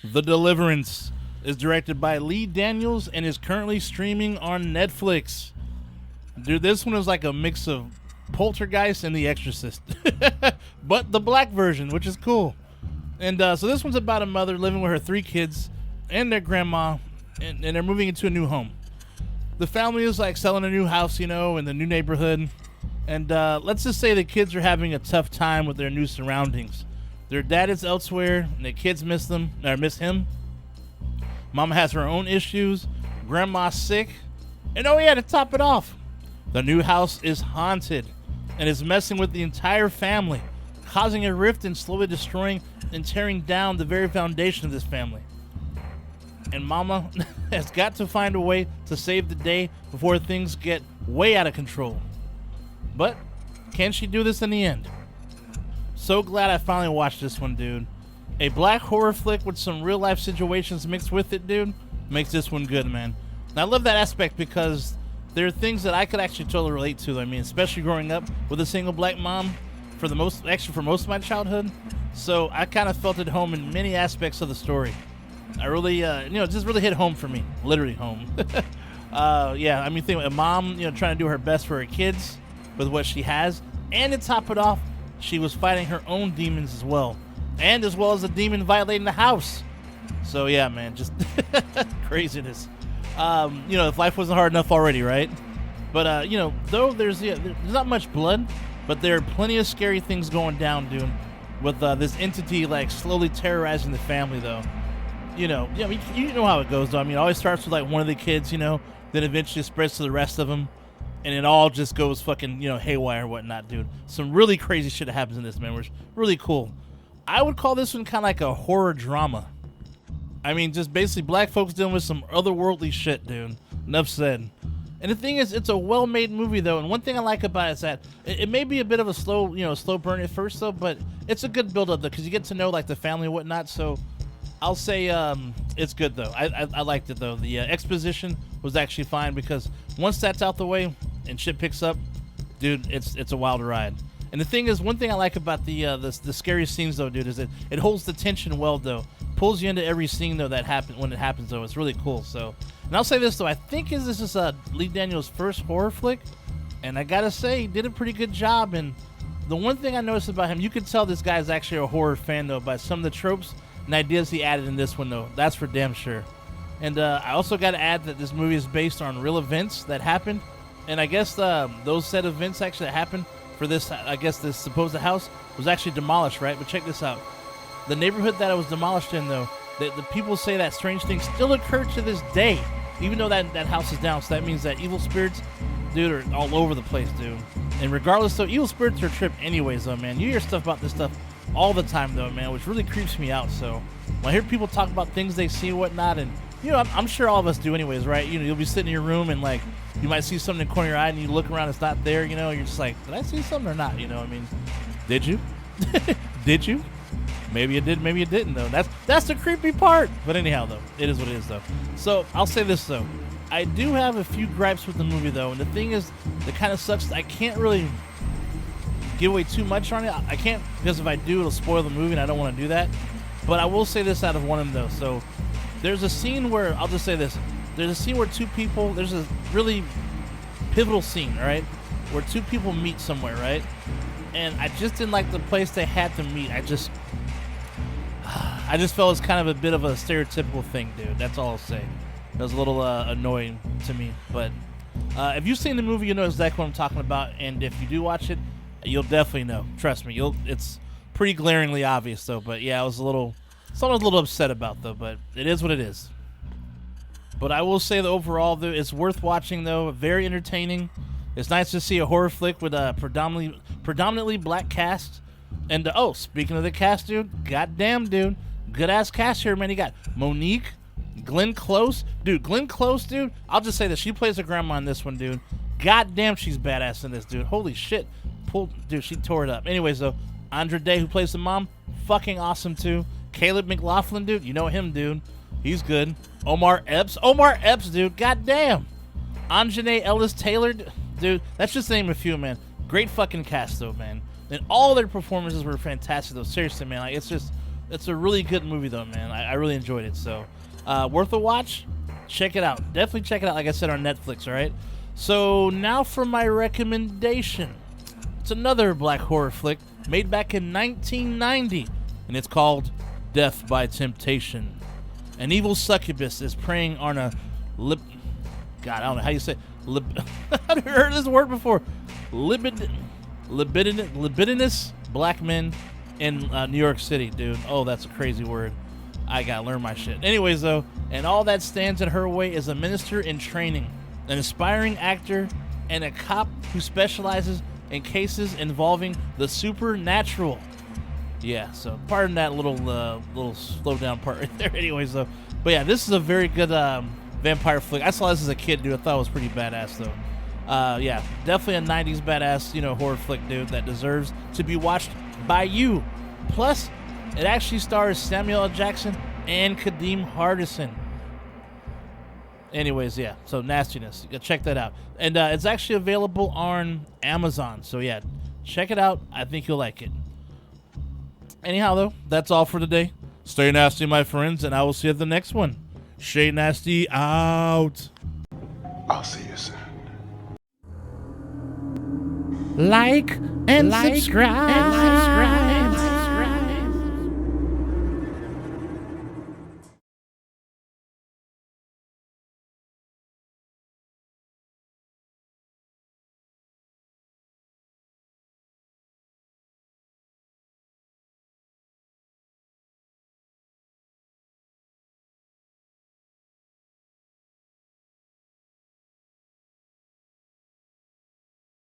The Deliverance is directed by Lee Daniels and is currently streaming on Netflix. Dude, this one is like a mix of Poltergeist and The Exorcist, but the black version, which is cool. And so this one's about a mother living with her 3 kids and their grandma, and they're moving into a new home. The family is like selling a new house, in the new neighborhood. And let's just say the kids are having a tough time with their new surroundings. Their dad is elsewhere, and the kids miss him. Mama has her own issues. Grandma's sick. And oh yeah, to top it off, the new house is haunted and is messing with the entire family, causing a rift and slowly destroying and tearing down the very foundation of this family. And Mama has got to find a way to save the day before things get way out of control. But can she do this in the end? So glad I finally watched this one, dude. A black horror flick with some real life situations mixed with it, dude, makes this one good, man. And I love that aspect because there are things that I could actually totally relate to. I mean, especially growing up with a single black mom for most of my childhood. So I kind of felt at home in many aspects of the story. I really, it just really hit home for me, literally home. Yeah, I mean, think a mom, trying to do her best for her kids with what she has, and to top it off, she was fighting her own demons as well as a demon violating the house. So yeah, man, just craziness. If life wasn't hard enough already, right? But though there's not much blood, but there are plenty of scary things going down, dude. With this entity like slowly terrorizing the family, though. You know how it goes, though. I mean, it always starts with like one of the kids, then eventually spreads to the rest of them, and it all just goes fucking, haywire and whatnot, dude. Some really crazy shit that happens in this, man, which is really cool. I would call this one kind of like a horror drama. I mean, just basically black folks dealing with some otherworldly shit, dude. Enough said. And the thing is, it's a well-made movie, though, and one thing I like about it is that it may be a bit of a slow burn at first, though, but it's a good build-up, though, because you get to know, like, the family and whatnot, so I'll say it's good, though. I liked it, though. The exposition was actually fine, because once that's out the way and shit picks up, dude, it's a wild ride. And the thing is, one thing I like about the scariest scenes, though, dude, is that it holds the tension well, though. Pulls you into every scene, though, when it happens, though. It's really cool, so. And I'll say this, though. I think this is Lee Daniels' first horror flick, and I gotta say, he did a pretty good job. And the one thing I noticed about him, you can tell this guy's actually a horror fan, though, by some of the tropes and ideas he added in this one, though. That's for damn sure. And I also gotta add that this movie is based on real events that happened, and I guess those said events actually happened for this, I guess this supposed house was actually demolished, right? But check this out. The neighborhood that it was demolished in, though, the people say that strange things still occur to this day, even though that house is down. So that means that evil spirits, dude, are all over the place, dude. And regardless, though, evil spirits are a trip anyways, though, man. You hear stuff about this stuff all the time, though, man, which really creeps me out. So when I hear people talk about things they see and whatnot, and, I'm sure all of us do anyways, right? You'll be sitting in your room and, like, you might see something in the corner of your eye and you look around, it's not there, you're just like, did I see something or not? I mean, did you? Did you? Maybe you did, maybe you didn't, though. That's the creepy part. But anyhow, though, it is what it is, though. So I'll say this, though. I do have a few gripes with the movie, though. And the thing is, that kind of sucks. I can't really give away too much on it. I can't, because if I do, it'll spoil the movie, and I don't want to do that. But I will say this out of one of them, though. So there's a scene where, I'll just say this. There's a scene where there's a really pivotal scene, all right? Where two people meet somewhere, right? And I just didn't like the place they had to meet. I just felt it was kind of a bit of a stereotypical thing, dude. That's all I'll say. It was a little annoying to me. But if you've seen the movie, you know exactly what I'm talking about. And if you do watch it, you'll definitely know. Trust me. It's pretty glaringly obvious, though. But yeah, I was a little upset about, though. But it is what it is. But I will say that overall, though, it's worth watching, though. Very entertaining. It's nice to see a horror flick with a predominantly black cast. And, speaking of the cast, dude, goddamn, dude, good-ass cast here, man. You got Monique, Glenn Close. Dude, Glenn Close, dude, I'll just say this. She plays her grandma in this one, dude. Goddamn, she's badass in this, dude. Holy shit. Dude, she tore it up. Anyways, though, Andra Day, who plays the mom, fucking awesome, too. Caleb McLaughlin, dude, you know him, dude. He's good. Omar Epps, dude, goddamn. Anjanae Ellis-Taylor, dude, that's just to name a few, man. Great fucking cast, though, man. And all their performances were fantastic, though. Seriously, man. Like, it's just It's a really good movie though, man. I really enjoyed it. So, worth a watch. Check it out. Definitely check it out. Like I said, on Netflix. All right. So now for my recommendation. It's another black horror flick made back in 1990, and it's called Death by Temptation. An evil succubus is preying on a God, I don't know how you say it. I've never heard this word before. Libidinous black men in New York City, dude. Oh, that's a crazy word. I gotta learn my shit. Anyways, though, and all that stands in her way is a minister in training, an aspiring actor, and a cop who specializes in cases involving the supernatural. Yeah, so pardon that little slow down part right there. Anyways, though, but yeah, this is a very good vampire flick. I saw this as a kid, dude. I thought it was pretty badass, though. Yeah, definitely a 90s badass, horror flick, dude, that deserves to be watched by you. Plus, it actually stars Samuel L. Jackson and Kadeem Hardison. Anyways, yeah, so nastiness. You gotta check that out. And it's actually available on Amazon. So, yeah, check it out. I think you'll like it. Anyhow, though, that's all for today. Stay nasty, my friends, and I will see you at the next one. Shay Nasty out. I'll see you soon. Like and subscribe.